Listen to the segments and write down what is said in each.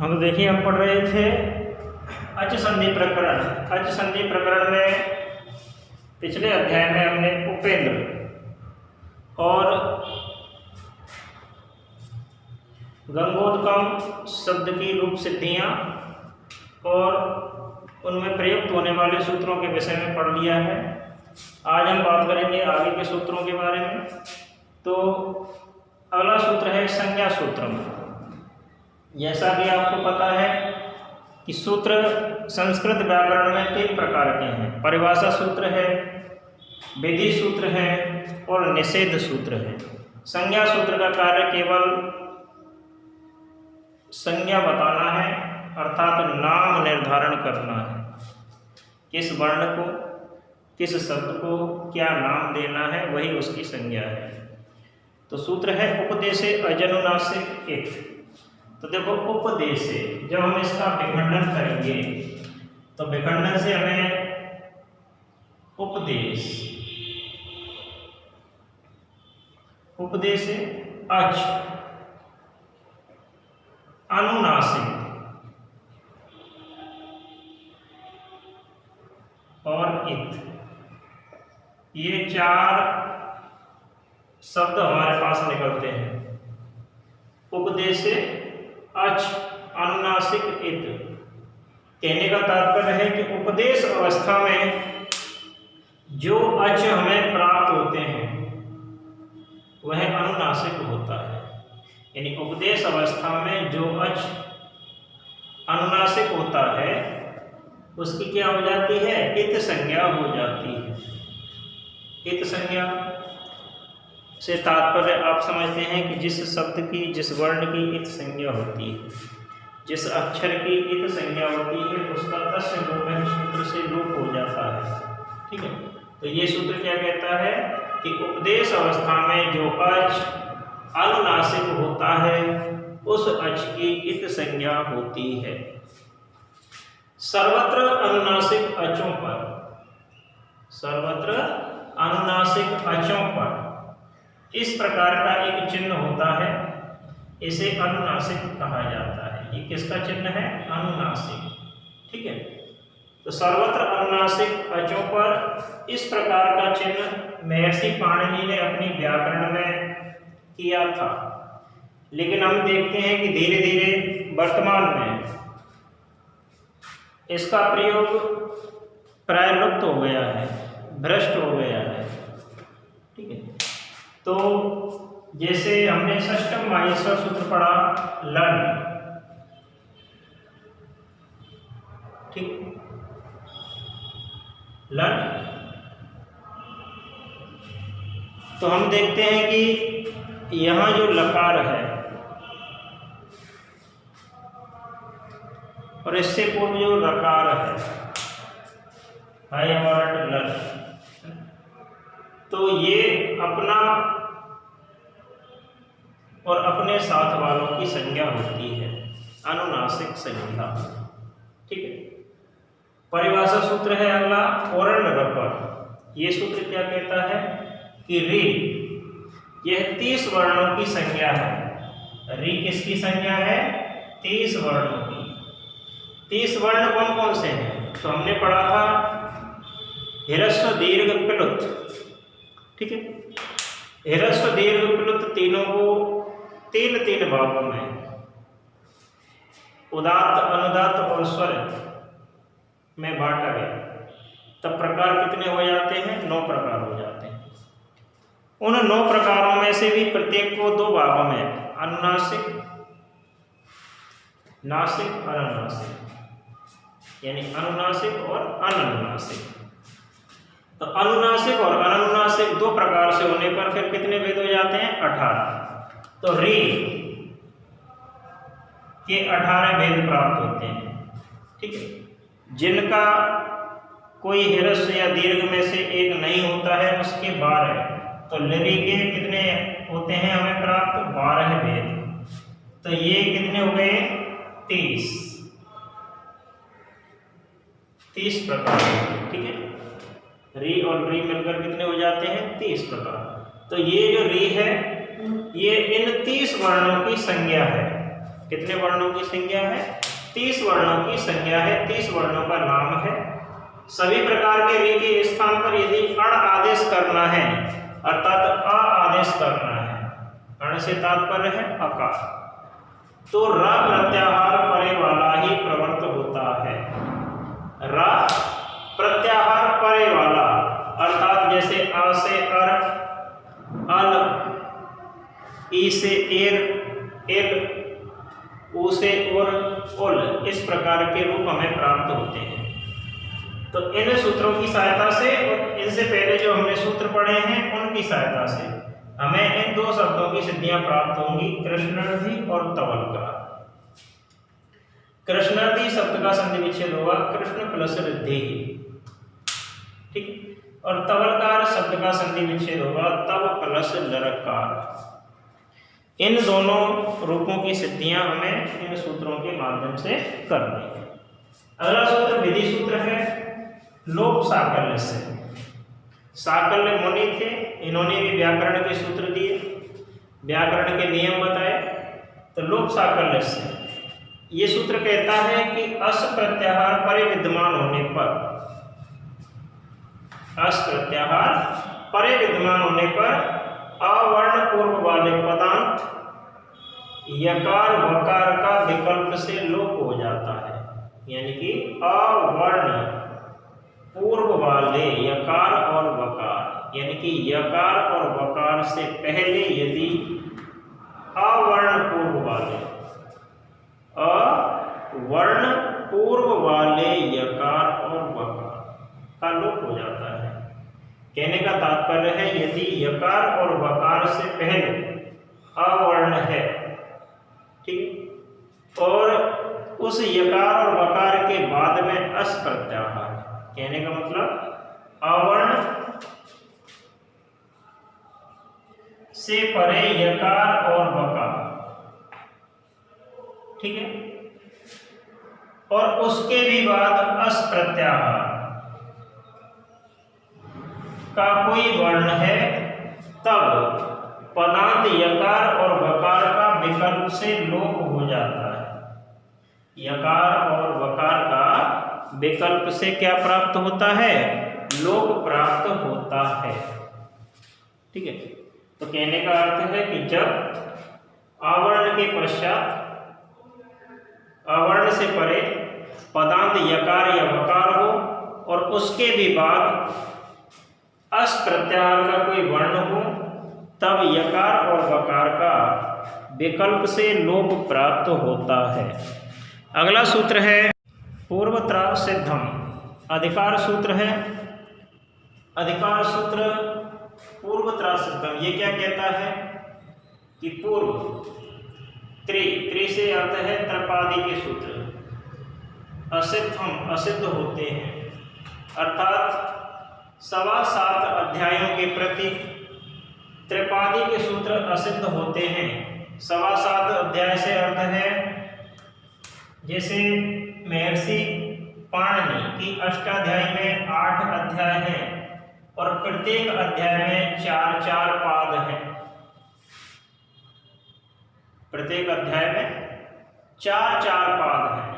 हाँ, तो देखिए हम पढ़ रहे थे अच संधि प्रकरण। अच संधि प्रकरण में पिछले अध्याय में हमने उपेंद्र और गंगोदकम शब्द की रूप सिद्धियां और उनमें प्रयुक्त होने वाले सूत्रों के विषय में पढ़ लिया है। आज हम बात करेंगे आगे के सूत्रों के बारे में। तो अगला सूत्र है संज्ञा सूत्र। जैसा कि आपको पता है कि सूत्र संस्कृत व्याकरण में 3 प्रकार के हैं। परिभाषा सूत्र है, विधि सूत्र है और निषेध सूत्र है। संज्ञा सूत्र का कार्य केवल संज्ञा बताना है, अर्थात नाम निर्धारण करना है। किस वर्ण को, किस शब्द को क्या नाम देना है, वही उसकी संज्ञा है। तो सूत्र है उपदेशे अजनुनासिक एक। तो देखो उपदेशे, जब हम इसका विखंडन करेंगे तो विखंडन से हमें उपदेश, उपदेशे अच, अनुनासिक और इत, ये 4 शब्द हमारे पास निकलते हैं। उपदेशे अच, अनुनासिक, इत। कहने का तात्पर्य है कि उपदेश अवस्था में जो अच हमें प्राप्त होते हैं वह अनुनासिक होता है। यानी उपदेश अवस्था में जो अच अनुनासिक होता है उसकी क्या हो जाती है? इत संज्ञा हो जाती है। इत संज्ञा से तात्पर्य आप समझते हैं कि जिस शब्द की, जिस वर्ण की इत संज्ञा होती है, जिस अक्षर की इत संज्ञा होती है, उसका तस्य लोपन सूत्र से लोप हो जाता है। ठीक है, तो ये सूत्र क्या कहता है कि उपदेश अवस्था में जो अच अनुनासिक होता है उस अच की इत संज्ञा होती है। सर्वत्र अनुनासिक अचों पर, सर्वत्र अनुनासिक अचों पर इस प्रकार का एक चिन्ह होता है, इसे अनुनासिक कहा जाता है। ये किसका चिन्ह है? अनुनासिक। ठीक है, तो सर्वत्र अनुनासिक अचों पर इस प्रकार का चिन्ह महर्षि पाणिनि ने अपनी व्याकरण में किया था। लेकिन हम देखते हैं कि धीरे धीरे वर्तमान में इसका प्रयोग प्राय लुप्त हो गया है, भ्रष्ट हो गया है। ठीक है, तो जैसे हमने षष्ठम माहेश्वर सूत्र पढ़ा लन, ठीक, लन, तो हम देखते हैं कि यहाँ जो लकार है और इससे पूर्व जो रकार है, लन, तो ये अपना और अपने साथ वालों की संज्ञा होती है, अनुनासिक संज्ञा। ठीक है, परिभाषा सूत्र है अगला ओरण रपर। ये सूत्र क्या कहता है कि री, यह 30 वर्णों की संज्ञा है। री किसकी संज्ञा है? 30 वर्णों की। 30 वर्ण कौन कौन से हैं? तो हमने पढ़ा था ह्रस्व दीर्घ प्लुत। ठीक है, ह्रस्व दीर्घ प्लुत तीनों को 3 भागों में, उदात्त, अनुदात्त और स्वरित में बांटा गया। तब प्रकार कितने हो जाते हैं? 9 प्रकार हो जाते हैं। उन 9 प्रकारों में से भी प्रत्येक को 2 भागों में, अनुनासिक, नासिक, अनुनासिक, यानी अनुनासिक और अननुनासिक। तो अनुनासिक और अननुनासिक 2 प्रकार से होने पर फिर कितने भेद हो जाते हैं? 18। तो री के 18 भेद प्राप्त होते हैं। ठीक है, जिनका कोई ह्रस्व या दीर्घ में से एक नहीं होता है उसके 12। तो लरी के कितने होते हैं हमें प्राप्त? 12 भेद। तो ये कितने हो गए? 30 प्रकार। ठीक है, री और री मिलकर कितने हो जाते हैं? 30 प्रकार। तो ये जो री है ये इन 30 वर्णों की संज्ञा है। कितने वर्णों की संज्ञा है? 30 वर्णों की संज्ञा है, 30 वर्णों का नाम है। सभी प्रकार के रे के स्थान पर यदि अण आदेश करना है अर्थात अ आदेश करना है, अण से तात्पर्य है अकार, तो र प्रत्याहार परे वाला ही प्रवर्त होता है। र प्रत्याहार परे वाला अर्थात जैसे आ से अर, अल, ई से एर, एल, उ से उर, उल, इस प्रकार के रूप हमें प्राप्त होते हैं। तो इन सूत्रों की सहायता से और इनसे पहले जो हमने सूत्र पढ़े हैं उनकी सहायता से हमें इन दो शब्दों की सिद्धियां प्राप्त होंगी, कृष्णार्थी और तवलकार। कृष्णार्थी शब्द का संधि विच्छेद होगा कृष्ण प्लस रिद्धि, ठीक, और तवलकार शब्द का संधि विच्छेद होगा तव प्लस लरकार। इन दोनों रूपों की सिद्धियां हमें इन सूत्रों के माध्यम से करनी है। अगला सूत्र विधि सूत्र है लोप साकल्य से। साकल्य मुनि थे, इन्होंने भी व्याकरण के सूत्र दिए, व्याकरण के नियम बताए। तो लोप साकल्य से ये सूत्र कहता है कि अस प्रत्याहार परे विद्यमान होने पर, अस प्रत्याहार परे विद्यमान होने पर अवर्ण पूर्व वाले पदांत यकार वकार का विकल्प से लोप हो जाता है। यानी कि अवर्ण पूर्व वाले यकार और वकार, यानी कि यकार और वकार से पहले यदि अवर्ण पूर्व वाले, अवर्ण पूर्व वाले यकार और वकार का लोप हो जाता है। कहने का तात्पर्य है यदि यकार और वकार से पहले अवर्ण है, ठीक, और उस यकार और वकार के बाद में अस प्रत्याहार, कहने का मतलब अवर्ण से परे यकार और वकार, ठीक है, और उसके भी बाद अस प्रत्याहार का कोई वर्ण है, तब पदांत यकार और वकार का विकल्प से लोप हो जाता है। यकार और वकार का विकल्प से क्या प्राप्त होता है? लोप प्राप्त होता है, ठीक है। तो कहने का अर्थ है कि जब आवर्ण के पश्चात अवर्ण से परे पदांत यकार या वकार हो और उसके भी बाद अस प्रत्याहार का कोई वर्ण हो, तब यकार और वकार का विकल्प से लोप प्राप्त होता है। अगला सूत्र है पूर्वत्र सिद्धम, अधिकार सूत्र है। अधिकार सूत्र पूर्वत्र सिद्धम, ये क्या कहता है कि पूर्व, त्रि से अर्थ है त्रपादी के सूत्र, असिद्धम असिद्ध होते हैं, अर्थात 7.25 अध्यायों के प्रति त्रिपादी के सूत्र असिद्ध होते हैं। 7.25 अध्याय से अर्थ है जैसे महर्षि पाणिनि की अष्टाध्यायी में 8 अध्याय हैं और प्रत्येक अध्याय में 4-4 पाद हैं। प्रत्येक अध्याय में 4-4 पाद हैं,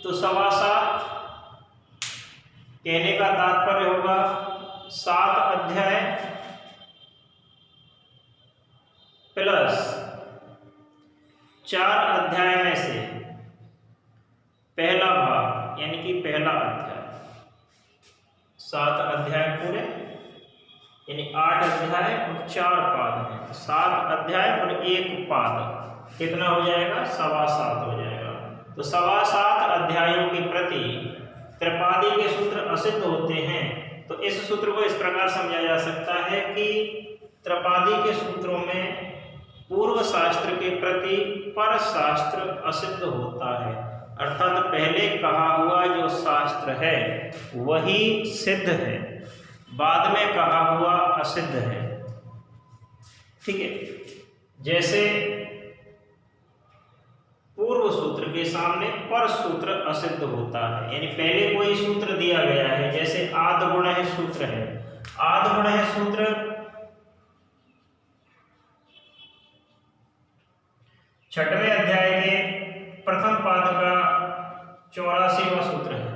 तो 7.25 कहने का तात्पर्य होगा 7 अध्याय प्लस 4 अध्याय में से पहला भाग, यानी कि पहला अध्याय। 7 अध्याय पूरे यानी 8 अध्याय और 4 पाद हैं, 7 अध्याय और 1 पाद, कितना हो जाएगा? 7.25 हो जाएगा। तो 7.25 अध्यायों के प्रति त्रिपादी के सूत्र असिद्ध होते हैं। तो इस सूत्र को इस प्रकार समझा जा सकता है कि त्रिपादी के सूत्रों में पूर्व शास्त्र के प्रति पर शास्त्र असिद्ध होता है, अर्थात पहले कहा हुआ जो शास्त्र है वही सिद्ध है, बाद में कहा हुआ असिद्ध है, ठीक है। जैसे पूर्व सूत्र के सामने पर सूत्र असिद्ध होता है, यानी पहले कोई सूत्र दिया गया है, जैसे आद गुण है सूत्र है, आद गुण है सूत्र छठवें अध्याय के प्रथम पाद का 84वां सूत्र है।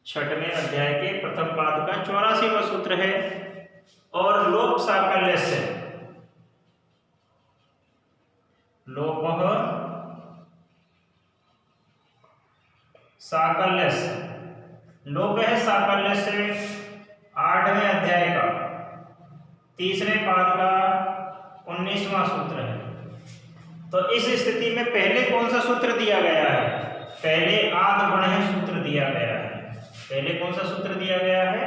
छठवें अध्याय के प्रथम पाद का 84वां सूत्र है। और लोप साकल्य से, लोप साकल्य से, लोप है साकल्य से 8वें अध्याय का तीसरे पाद का 19वां सूत्र है। तो इस स्थिति में पहले कौन सा सूत्र दिया गया है? पहले आद गुणः सूत्र दिया गया है। पहले कौन सा सूत्र दिया गया है?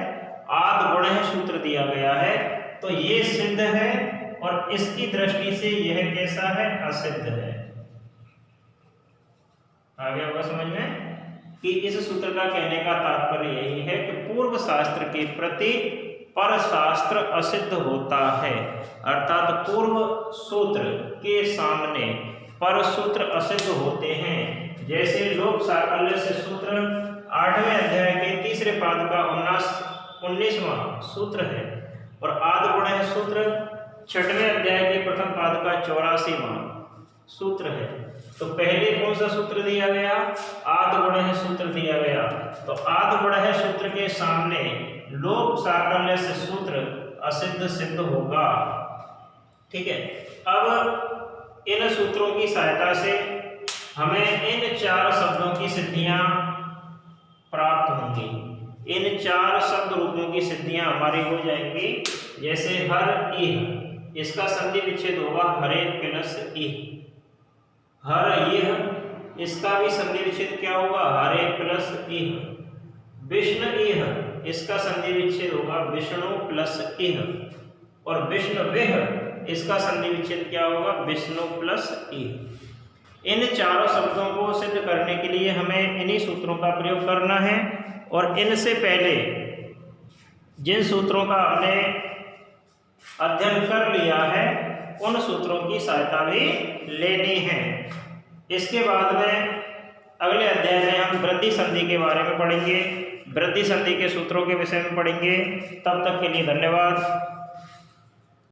आद गुणः सूत्र दिया गया है। तो ये सिद्ध है और इसकी दृष्टि से यह कैसा है? असिद्ध है। आ गया होगा समझ में कि इस सूत्र का कहने का तात्पर्य यही है कि पूर्व शास्त्र के प्रति पर शास्त्र असिद्ध होता है, अर्थात पूर्व सूत्र के सामने पर सूत्र असिद्ध होते हैं। जैसे लोप साकल्य से सूत्र 8वें अध्याय के तीसरे पाद का 19वां सूत्र है और आद गुणः सूत्र 6वें अध्याय के प्रथम पाद का 84वां सूत्र है। तो पहले कौन सा सूत्र दिया गया? आद गुणः सूत्र दिया गया। तो आद गुणः सूत्र के सामने लोप साकल्य से सूत्र असिद्ध सिद्ध होगा। ठीक है। अब इन सूत्रों की सहायता से हमें इन 4 शब्दों की सिद्धियां प्राप्त होंगी। इन 4 शब्द रूपों की सिद्धियां हमारी हो जाएंगी। जैसे हर इह, इसका संधि विच्छेद होगा हरे प्लस इह। हर इह, इसका भी संधि विच्छेद क्या होगा? हरे प्लस इह। विष्णु इह, इसका संधि विच्छेद होगा विष्णु प्लस इह। और विष्णुविह, इसका संधि विच्छेद क्या होगा? विष्णु प्लस इह। इन 4 शब्दों को सिद्ध करने के लिए हमें इन्हीं सूत्रों का प्रयोग करना है। और इनसे पहले जिन सूत्रों का हमने अध्ययन कर लिया है उन सूत्रों की सहायता भी लेनी है। इसके बाद में अगले अध्याय में हम वृद्धि संधि के बारे में पढ़ेंगे, वृद्धि संधि के सूत्रों के विषय में पढ़ेंगे। तब तक के लिए धन्यवाद।